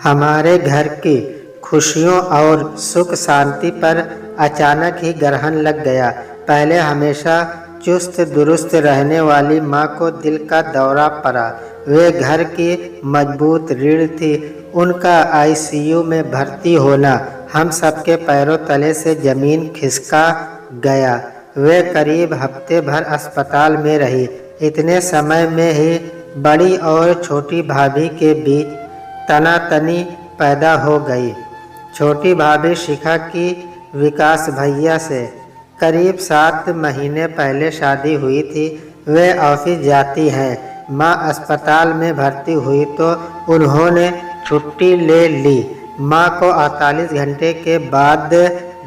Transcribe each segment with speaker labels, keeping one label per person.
Speaker 1: हमारे घर की खुशियों और सुख शांति पर अचानक ही ग्रहण लग गया। पहले हमेशा चुस्त दुरुस्त रहने वाली माँ को दिल का दौरा पड़ा। वे घर की मजबूत रीढ़ थी। उनका आईसीयू में भर्ती होना हम सबके पैरों तले से जमीन खिसका गया। वे करीब हफ्ते भर अस्पताल में रही। इतने समय में ही बड़ी और छोटी भाभी के बीच तनातनी पैदा हो गई। छोटी भाभी शिखा की विकास भैया से करीब 7 महीने पहले शादी हुई थी। वे ऑफिस जाती हैं। माँ अस्पताल में भर्ती हुई तो उन्होंने छुट्टी ले ली। माँ को 48 घंटे के बाद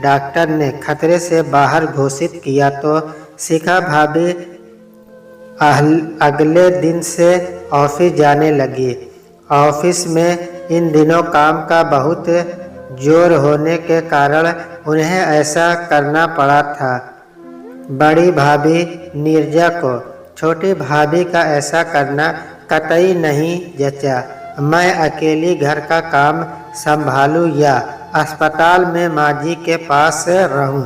Speaker 1: डॉक्टर ने खतरे से बाहर घोषित किया तो शिखा भाभी अगले दिन से ऑफिस जाने लगी। ऑफिस में इन दिनों काम का बहुत जोर होने के कारण उन्हें ऐसा करना पड़ा था। बड़ी भाभी नीरजा को छोटी भाभी का ऐसा करना कतई नहीं जचा। मैं अकेली घर का काम संभालूं या अस्पताल में माँ जी के पास रहूं।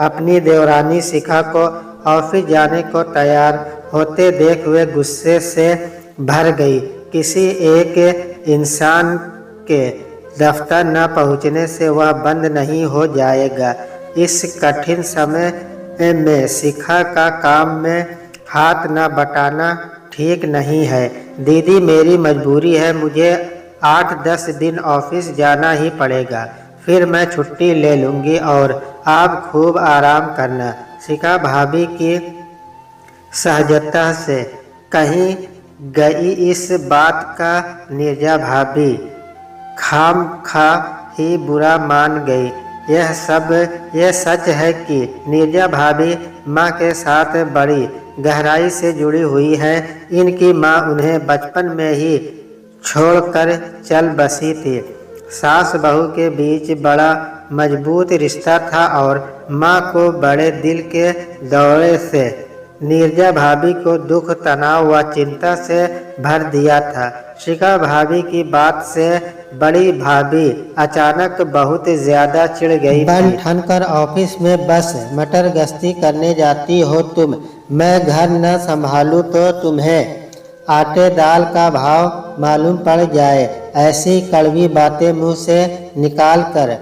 Speaker 1: अपनी देवरानी शिखा को ऑफिस जाने को तैयार होते देख वे गुस्से से भर गई। किसी एक इंसान के दफ्तर न पहुंचने से वह बंद नहीं हो जाएगा। इस कठिन समय में शिखा का काम में हाथ न बटाना ठीक नहीं है। दीदी मेरी मजबूरी है, मुझे 8-10 दिन ऑफिस जाना ही पड़ेगा, फिर मैं छुट्टी ले लूँगी और आप खूब आराम करना। शिखा भाभी की सहजता से कहीं गई इस बात का नीरजा भाभी खामखा ही बुरा मान गई। यह सच है कि नीरजा भाभी माँ के साथ बड़ी गहराई से जुड़ी हुई है। इनकी माँ उन्हें बचपन में ही छोड़कर चल बसी थी। सास बहू के बीच बड़ा मजबूत रिश्ता था और माँ को बड़े दिल के दौरे से नीरजा भाभी को दुख तनाव व चिंता से भर दिया था। शिखा भाभी की बात से बड़ी भाभी अचानक बहुत ज्यादा चिढ़ गई। बन ठन कर ऑफिस में बस मटर गश्ती करने जाती हो तुम। मैं घर न संभालूं तो तुम्हें आटे दाल का भाव मालूम पड़ जाए। ऐसी कड़वी बातें मुंह से निकाल कर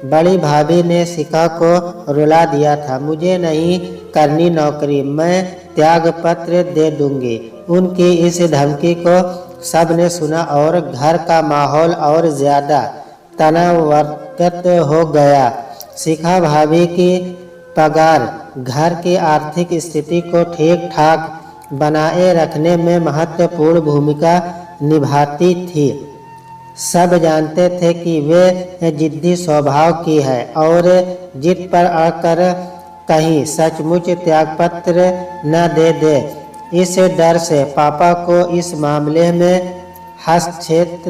Speaker 1: बड़ी भाभी ने शिखा को रुला दिया था। मुझे नहीं करनी नौकरी, मैं त्याग पत्र दे दूंगी। उनकी इस धमकी को सब ने सुना और घर का माहौल और ज्यादा तनाववर्त हो गया। शिखा भाभी की पगार घर की आर्थिक स्थिति को ठीक ठाक बनाए रखने में महत्वपूर्ण भूमिका निभाती थी। सब जानते थे कि वे जिद्दी स्वभाव की है और जिद पर अड़कर कहीं सचमुच त्यागपत्र न दे दे। इस डर से पापा को इस मामले में हस्तक्षेप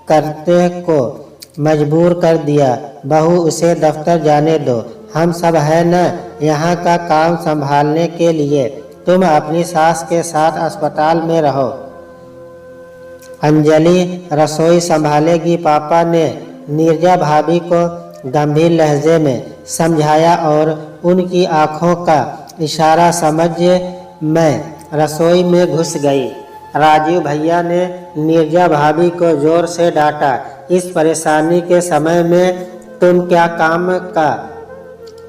Speaker 1: करते को मजबूर कर दिया। बहू उसे दफ्तर जाने दो, हम सब है न यहाँ का काम संभालने के लिए। तुम अपनी सास के साथ अस्पताल में रहो, अंजलि रसोई संभालेगी। पापा ने नीरजा भाभी को गंभीर लहजे में समझाया और उनकी आंखों का इशारा समझ मैं रसोई में घुस गई। राजीव भैया ने नीरजा भाभी को जोर से डांटा। इस परेशानी के समय में तुम क्या काम का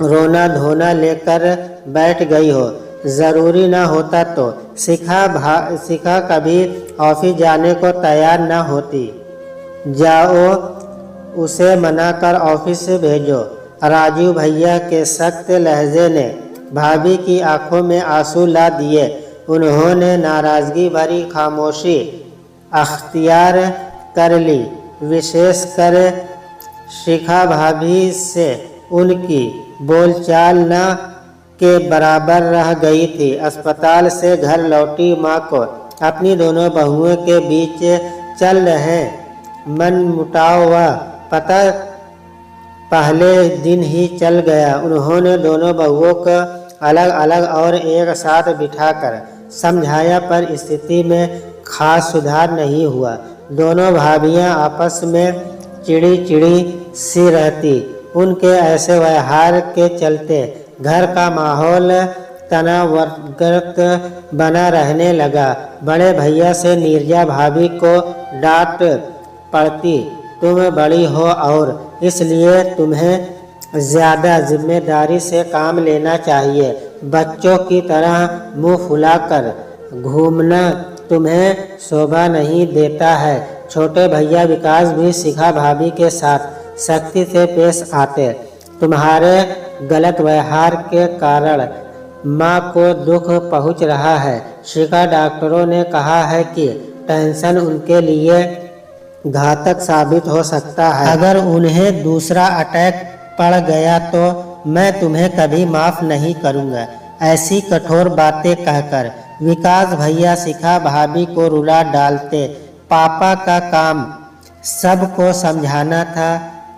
Speaker 1: रोना धोना लेकर बैठ गई हो? जरूरी न होता तो शिखा कभी ऑफिस जाने को तैयार न होती। जाओ उसे मना कर ऑफिस से भेजो। राजीव भैया के सख्त लहजे ने भाभी की आंखों में आंसू ला दिए। उन्होंने नाराजगी भरी खामोशी अख्तियार कर ली। विशेषकर शिखा भाभी से उनकी बोलचाल न के बराबर रह गई थी। अस्पताल से घर लौटी माँ को अपनी दोनों बहुओं के बीच चल रहे मनमुटाव व पता पहले दिन ही चल गया। उन्होंने दोनों बहुओं को अलग अलग और एक साथ बिठाकर समझाया पर स्थिति में खास सुधार नहीं हुआ। दोनों भाभियां आपस में चिड़ी चिड़ी सी रहती। उनके ऐसे व्यवहार के चलते घर का माहौल तनावग्रस्त बना रहने लगा। बड़े भैया से नीरजा भाभी को डांट पड़ती, तुम बड़ी हो और इसलिए तुम्हें ज़्यादा जिम्मेदारी से काम लेना चाहिए। बच्चों की तरह मुंह फुलाकर घूमना तुम्हें शोभा नहीं देता है। छोटे भैया विकास भी शिखा भाभी के साथ सख्ती से पेश आते। तुम्हारे गलत व्यवहार के कारण माँ को दुख पहुँच रहा है। शिखा, डॉक्टरों ने कहा है कि टेंशन उनके लिए घातक साबित हो सकता है। अगर उन्हें दूसरा अटैक पड़ गया तो मैं तुम्हें कभी माफ़ नहीं करूँगा। ऐसी कठोर बातें कहकर विकास भैया शिखा भाभी को रुला डालते। पापा का काम सबको समझाना था।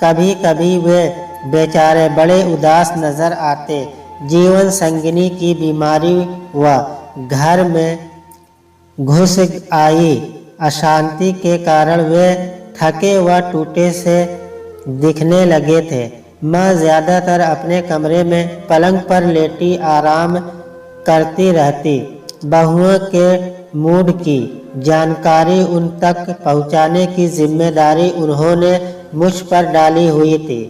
Speaker 1: कभी कभी वे बेचारे बड़े उदास नजर आते। जीवन संगिनी की बीमारी व घर में घुस आई अशांति के कारण वे थके व टूटे से दिखने लगे थे। माँ ज़्यादातर अपने कमरे में पलंग पर लेटी आराम करती रहती। बहुओं के मूड की जानकारी उन तक पहुँचाने की जिम्मेदारी उन्होंने मुझ पर डाली हुई थी।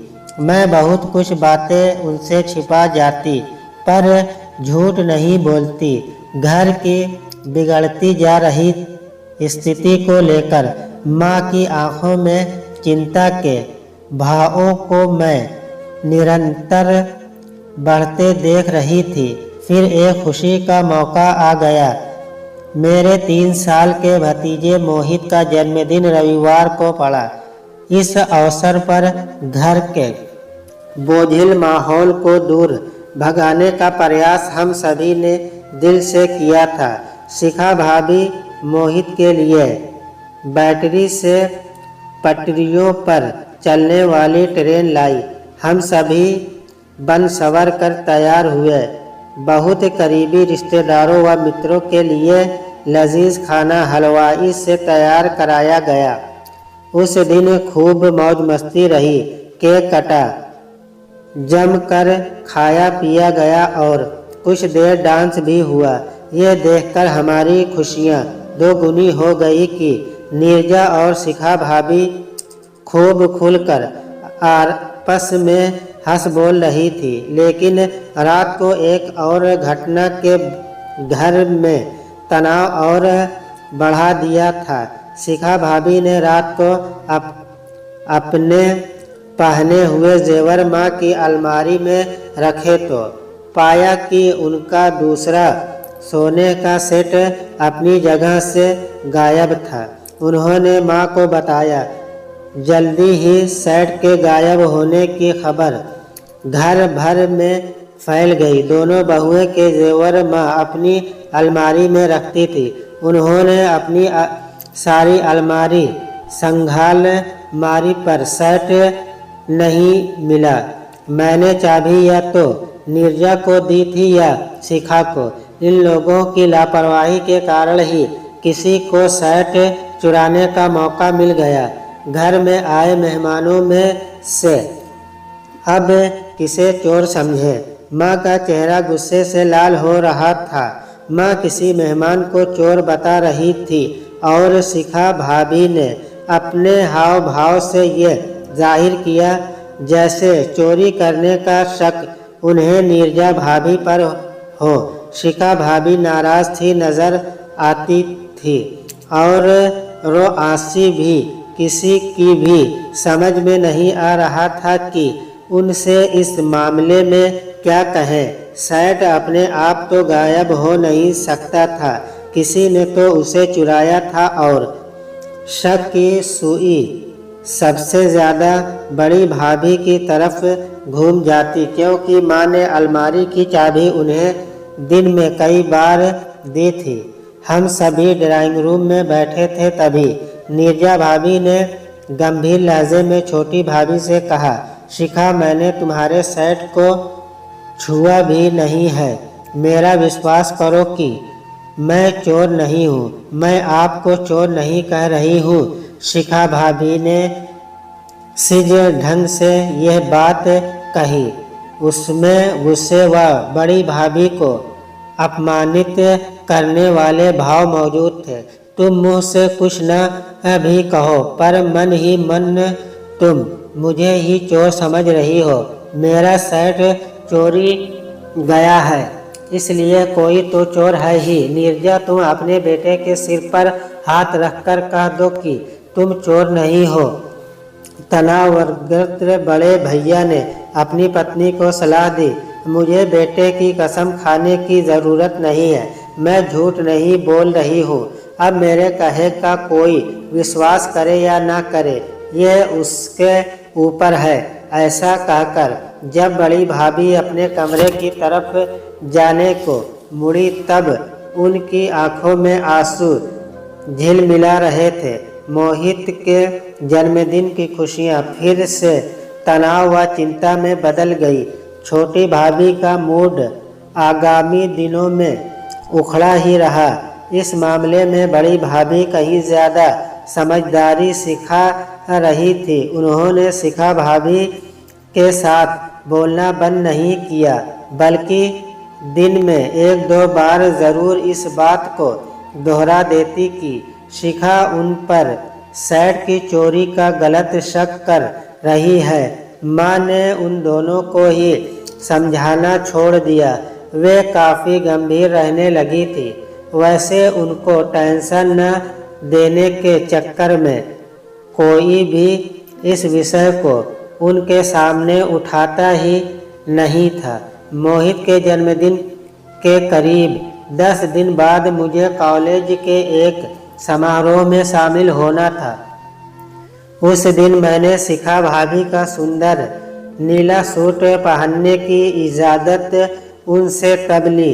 Speaker 1: मैं बहुत कुछ बातें उनसे छिपा जाती, पर झूठ नहीं बोलती। घर की बिगड़ती जा रही स्थिति को लेकर माँ की आंखों में चिंता के भावों को मैं निरंतर बढ़ते देख रही थी। फिर एक खुशी का मौका आ गया। मेरे 3 साल के भतीजे मोहित का जन्मदिन रविवार को पड़ा। इस अवसर पर घर के बोझिल माहौल को दूर भगाने का प्रयास हम सभी ने दिल से किया था। शिखा भाभी मोहित के लिए बैटरी से पटरियों पर चलने वाली ट्रेन लाई। हम सभी बन सवर कर तैयार हुए। बहुत करीबी रिश्तेदारों व मित्रों के लिए लजीज खाना हलवाई से तैयार कराया गया। उस दिन खूब मौज मस्ती रही। केक कटा, जमकर खाया पिया गया और कुछ देर डांस भी हुआ। ये देखकर हमारी खुशियाँ दोगुनी हो गई कि नीरजा और शिखा भाभी खूब खुलकर आपस में हंस बोल रही थी। लेकिन रात को एक और घटना के घर में तनाव और बढ़ा दिया था। शिखा भाभी ने रात को अपने पहने हुए जेवर माँ की अलमारी में रखे तो पाया कि उनका दूसरा सोने का सेट अपनी जगह से गायब था। उन्होंने माँ को बताया। जल्दी ही सेट के गायब होने की खबर घर भर में फैल गई। दोनों बहुएं के जेवर माँ अपनी अलमारी में रखती थी। उन्होंने अपनी सारी अलमारी संभाल मारी पर सेट नहीं मिला। मैंने चाबी या तो नीरजा को दी थी या शिखा को। इन लोगों की लापरवाही के कारण ही किसी को सेट चुराने का मौका मिल गया। घर में आए मेहमानों में से अब किसे चोर समझे। माँ का चेहरा गुस्से से लाल हो रहा था। माँ किसी मेहमान को चोर बता रही थी और शिखा भाभी ने अपने हाव भाव से ये जाहिर किया जैसे चोरी करने का शक उन्हें नीरजा भाभी पर हो। शिखा भाभी नाराज थी नजर आती थी और रोआसी भी। किसी की भी समझ में नहीं आ रहा था कि उनसे इस मामले में क्या कहें। सेट अपने आप तो गायब हो नहीं सकता था, किसी ने तो उसे चुराया था। और शक की सुई सबसे ज़्यादा बड़ी भाभी की तरफ घूम जाती, क्योंकि माँ ने अलमारी की चाबी उन्हें दिन में कई बार दी थी। हम सभी ड्राइंग रूम में बैठे थे, तभी नीरजा भाभी ने गंभीर लहजे में छोटी भाभी से कहा, शिखा, मैंने तुम्हारे सेट को छुआ भी नहीं है। मेरा विश्वास करो कि मैं चोर नहीं हूँ। मैं आपको चोर नहीं कह रही हूँ। शिखा भाभी ने सिज ढंग से यह बात कही। उसमें गुस्से व बड़ी भाभी को अपमानित करने वाले भाव मौजूद थे। तुम मुँह से कुछ न भी कहो, पर मन ही मन तुम मुझे ही चोर समझ रही हो। मेरा शर्ट चोरी गया है, इसलिए कोई तो चोर है ही। नीरजा, तुम अपने बेटे के सिर पर हाथ रखकर कह दो कि तुम चोर नहीं हो। तनावग्रस्त बड़े भैया ने अपनी पत्नी को सलाह दी। मुझे बेटे की कसम खाने की ज़रूरत नहीं है, मैं झूठ नहीं बोल रही हूँ। अब मेरे कहे का कोई विश्वास करे या ना करे, यह उसके ऊपर है। ऐसा कहकर जब बड़ी भाभी अपने कमरे की तरफ जाने को मुड़ी, तब उनकी आंखों में आंसू झिलमिला रहे थे। मोहित के जन्मदिन की खुशियां फिर से तनाव व चिंता में बदल गई। छोटी भाभी का मूड आगामी दिनों में उखड़ा ही रहा। इस मामले में बड़ी भाभी कहीं ज़्यादा समझदारी सिखा रही थी। उन्होंने शिखा भाभी के साथ बोलना बंद नहीं किया, बल्कि दिन में एक दो बार ज़रूर इस बात को दोहरा देती कि शिखा उन पर शर्ट की चोरी का गलत शक कर रही है। माँ ने उन दोनों को ही समझाना छोड़ दिया। वे काफ़ी गंभीर रहने लगी थी। वैसे उनको टेंशन न देने के चक्कर में कोई भी इस विषय को उनके सामने उठाता ही नहीं था। मोहित के जन्मदिन के करीब 10 दिन बाद मुझे कॉलेज के एक समारोह में शामिल होना था। उस दिन मैंने शिखा भाभी का सुंदर नीला सूट पहनने की इजाज़त उनसे तब ली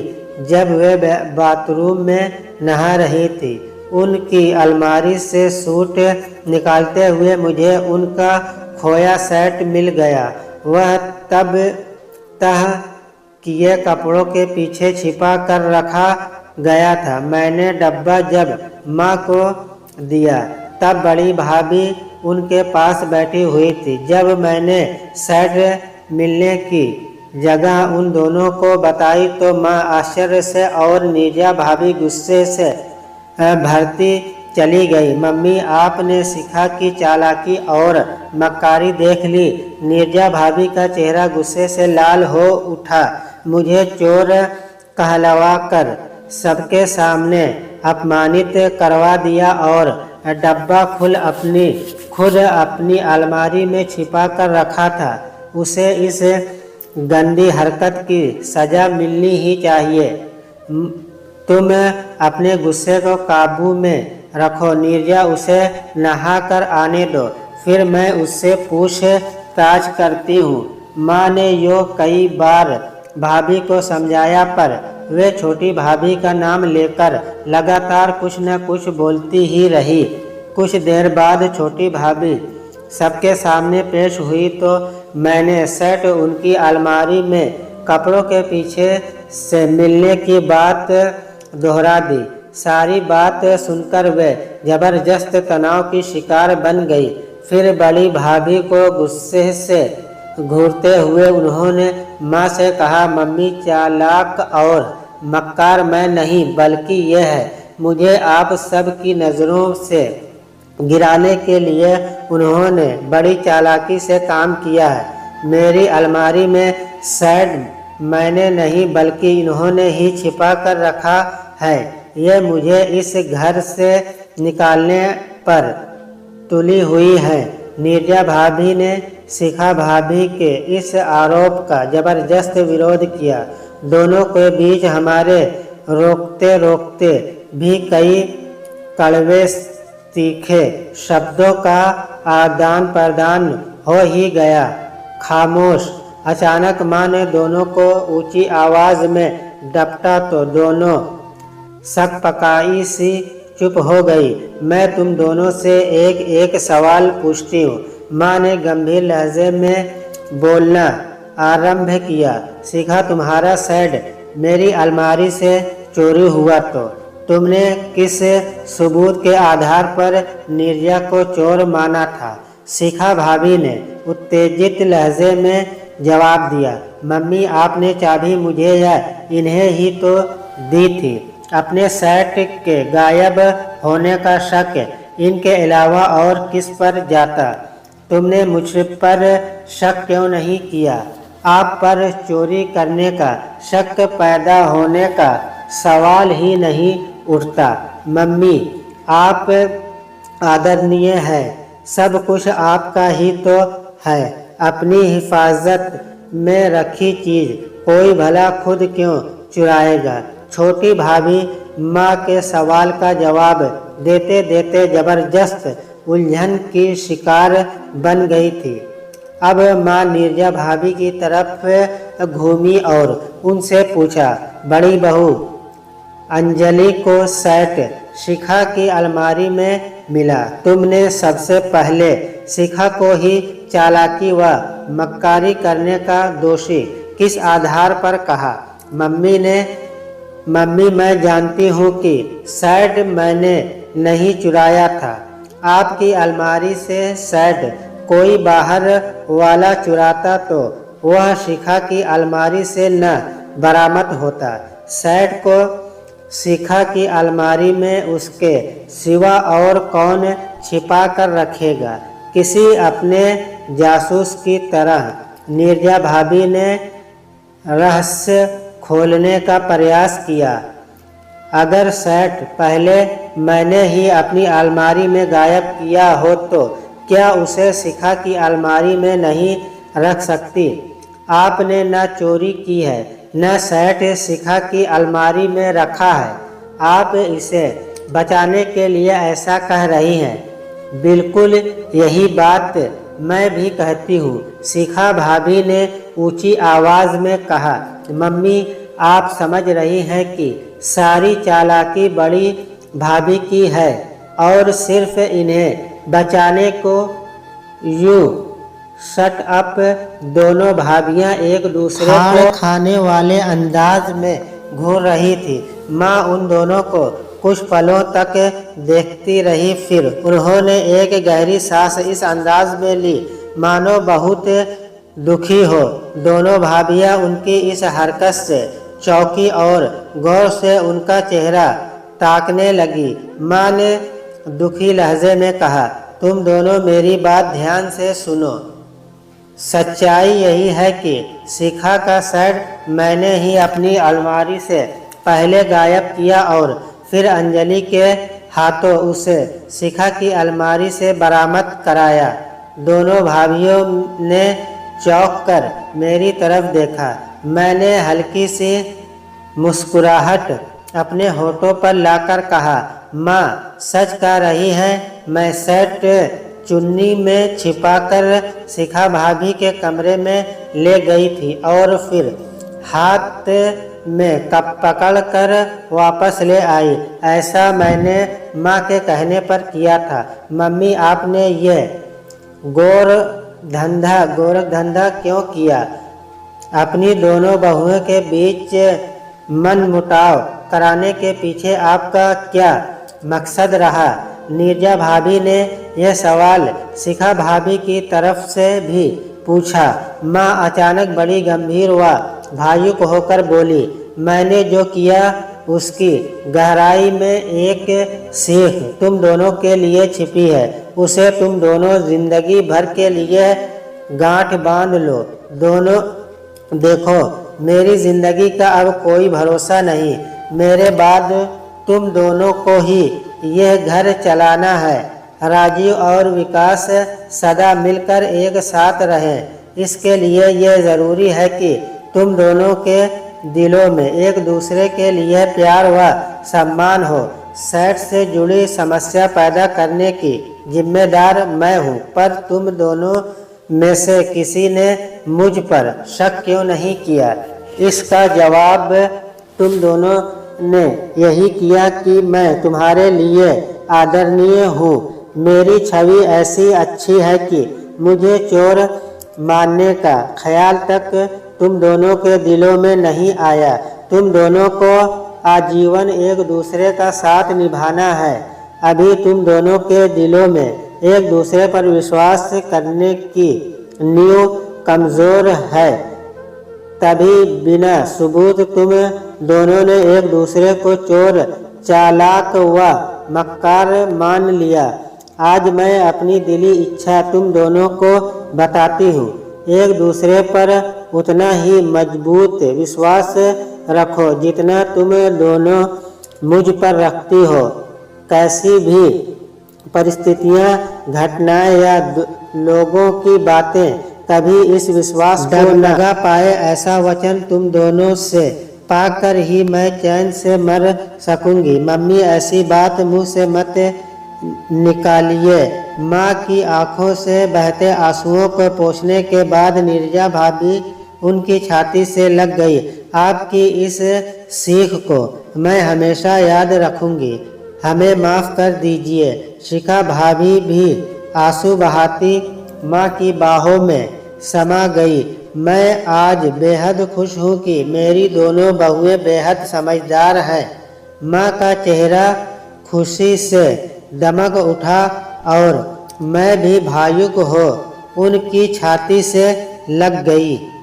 Speaker 1: जब वे बाथरूम में नहा रही थी। उनकी अलमारी से सूट निकालते हुए मुझे उनका खोया शर्ट मिल गया। वह तब तह किए कपड़ों के पीछे छिपा कर रखा गया था। मैंने डब्बा जब माँ को दिया, तब बड़ी भाभी उनके पास बैठी हुई थी। जब मैंने शर्ट मिलने की जगह उन दोनों को बताई तो माँ आश्चर्य से और नीरजा भाभी गुस्से से भरती चली गई। मम्मी, आपने शिखा की चालाकी और मक्कारी देख ली। नीरजा भाभी का चेहरा गुस्से से लाल हो उठा। मुझे चोर कहलवा कर सबके सामने अपमानित करवा दिया और डब्बा खुद अपनी अलमारी में छिपा कर रखा था। उसे इस गंदी हरकत की सज़ा मिलनी ही चाहिए। तुम अपने गुस्से को काबू में रखो। नीरजा, उसे नहा कर आने दो, फिर मैं उससे पूछताछ करती हूँ। माँ ने यो कई बार भाभी को समझाया, पर वे छोटी भाभी का नाम लेकर लगातार कुछ न कुछ बोलती ही रही। कुछ देर बाद छोटी भाभी सबके सामने पेश हुई तो मैंने शर्ट उनकी अलमारी में कपड़ों के पीछे से मिलने की बात दोहरा दी। सारी बात सुनकर वे जबरदस्त तनाव की शिकार बन गई। फिर बड़ी भाभी को गुस्से से घूरते हुए उन्होंने माँ से कहा, मम्मी, चालाक और मक्कार मैं नहीं बल्कि यह है। मुझे आप सब की नज़रों से गिराने के लिए उन्होंने बड़ी चालाकी से काम किया है। मेरी अलमारी में शर्ट मैंने नहीं बल्कि इन्होंने ही छिपा कर रखा है। ये मुझे इस घर से निकालने पर तुली हुई है। नीरजा भाभी ने शिखा भाभी के इस आरोप का जबरदस्त विरोध किया। दोनों के बीच हमारे रोकते रोकते भी कई कड़वे तीखे शब्दों का आदान प्रदान हो ही गया। खामोश। अचानक माँ ने दोनों को ऊंची आवाज़ में डपटा तो दोनों सकपकाई सी चुप हो गई। मैं तुम दोनों से एक एक सवाल पूछती हूँ। माँ ने गंभीर लहजे में बोलना आरंभ किया। शिखा, तुम्हारा शर्ट मेरी अलमारी से चोरी हुआ तो तुमने किस सबूत के आधार पर नीरजा को चोर माना था? शिखा भाभी ने उत्तेजित लहजे में जवाब दिया। मम्मी, आपने चाबी मुझे या इन्हें ही तो दी थी। अपने सेट के गायब होने का शक इनके अलावा और किस पर जाता? तुमने मुझ पर शक क्यों नहीं किया? आप पर चोरी करने का शक पैदा होने का सवाल ही नहीं उठता। मम्मी, आप आदरणीय हैं, सब कुछ आपका ही तो है। अपनी हिफाजत में रखी चीज कोई भला खुद क्यों चुराएगा? छोटी भाभी माँ के सवाल का जवाब देते देते जबरदस्त उलझन की शिकार बन गई थी। अब माँ नीरजा भाभी की तरफ घूमी और उनसे पूछा, बड़ी बहू, अंजलि को सेट शिखा की अलमारी में मिला। तुमने सबसे पहले शिखा को ही चालाकी व मक्कारी करने का दोषी किस आधार पर कहा? मम्मी, मैं जानती हूँ कि सेट मैंने नहीं चुराया था। आपकी अलमारी से सेट कोई बाहर वाला चुराता तो वह शिखा की अलमारी से न बरामद होता। सेट को शिखा की अलमारी में उसके सिवा और कौन छिपा कर रखेगा? किसी अपने जासूस की तरह नीरजा भाभी ने रहस्य खोलने का प्रयास किया। अगर सेट पहले मैंने ही अपनी अलमारी में गायब किया हो तो क्या उसे शिखा की अलमारी में नहीं रख सकती? आपने न चोरी की है न सेट शिखा की अलमारी में रखा है। आप इसे बचाने के लिए ऐसा कह रही हैं। बिल्कुल यही बात मैं भी कहती हूँ, शिखा भाभी ने ऊंची आवाज में कहा। मम्मी, आप समझ रही हैं कि सारी चालाकी बड़ी भाभी की है और सिर्फ इन्हें बचाने को यूं शट अप दोनों भाभियां एक दूसरे को खाने वाले अंदाज में घूर रही थी। माँ उन दोनों को कुछ पलों तक देखती रही, फिर उन्होंने एक गहरी सांस इस अंदाज में ली मानो बहुत दुखी हो। दोनों भाभियां उनकी इस हरकत से चौंकी और गौर से उनका चेहरा ताकने लगी। माँ ने दुखी लहजे में कहा, तुम दोनों मेरी बात ध्यान से सुनो। सच्चाई यही है कि शिखा का सेट मैंने ही अपनी अलमारी से पहले गायब किया और फिर अंजलि के हाथों उसे शिखा की अलमारी से बरामद कराया। दोनों भाभियों ने चौंक कर मेरी तरफ देखा। मैंने हल्की सी मुस्कुराहट अपने होठों पर लाकर कहा, माँ सच कह रही है, मैं सेट चुन्नी में छिपाकर शिखा भाभी के कमरे में ले गई थी और फिर हाथ में कप पकड़ कर वापस ले आई। ऐसा मैंने माँ के कहने पर किया था। मम्मी, आपने ये गोरख धंधा क्यों किया? अपनी दोनों बहुओं के बीच मनमुटाव कराने के पीछे आपका क्या मकसद रहा? नीरजा भाभी ने यह सवाल शिखा भाभी की तरफ से भी पूछा। माँ अचानक बड़ी गंभीर व भावुक होकर बोली, मैंने जो किया उसकी गहराई में एक सीख तुम दोनों के लिए छिपी है। उसे तुम दोनों जिंदगी भर के लिए गांठ बांध लो। दोनों देखो, मेरी जिंदगी का अब कोई भरोसा नहीं। मेरे बाद तुम दोनों को ही यह घर चलाना है। राजीव और विकास सदा मिलकर एक साथ रहें। इसके लिए यह ज़रूरी है कि तुम दोनों के दिलों में एक दूसरे के लिए प्यार व सम्मान हो। सेट से जुड़ी समस्या पैदा करने की जिम्मेदार मैं हूँ, पर तुम दोनों में से किसी ने मुझ पर शक क्यों नहीं किया? इसका जवाब तुम दोनों ने यही किया कि मैं तुम्हारे लिए आदरणीय हूँ। मेरी छवि ऐसी अच्छी है कि मुझे चोर मानने का ख्याल तक तुम दोनों के दिलों में नहीं आया। तुम दोनों को आजीवन एक दूसरे का साथ निभाना है। अभी तुम दोनों के दिलों में एक दूसरे पर विश्वास करने की नींव कमज़ोर है, तभी बिना सबूत तुम दोनों ने एक दूसरे को चोर, चालाक व मक्कार मान लिया। आज मैं अपनी दिली इच्छा तुम दोनों को बताती हूँ। एक दूसरे पर उतना ही मजबूत विश्वास रखो जितना तुम दोनों मुझ पर रखती हो। कैसी भी परिस्थितियाँ, घटनाएं या लोगों की बातें कभी इस विश्वास को लगा पाए, ऐसा वचन तुम दोनों से पाकर ही मैं चैन से मर सकूंगी। मम्मी, ऐसी बात मुंह से मत निकालिए। माँ की आंखों से बहते आंसुओं को पोंछने के बाद नीरजा भाभी उनकी छाती से लग गई। आपकी इस सीख को मैं हमेशा याद रखूंगी। हमें माफ़ कर दीजिए। शिखा भाभी भी आंसू बहाती माँ की बाहों में समा गई। मैं आज बेहद खुश हूँ कि मेरी दोनों बहुएं बेहद समझदार हैं। माँ का चेहरा खुशी से दमक उठा और मैं भी भावुक हो उनकी छाती से लग गई।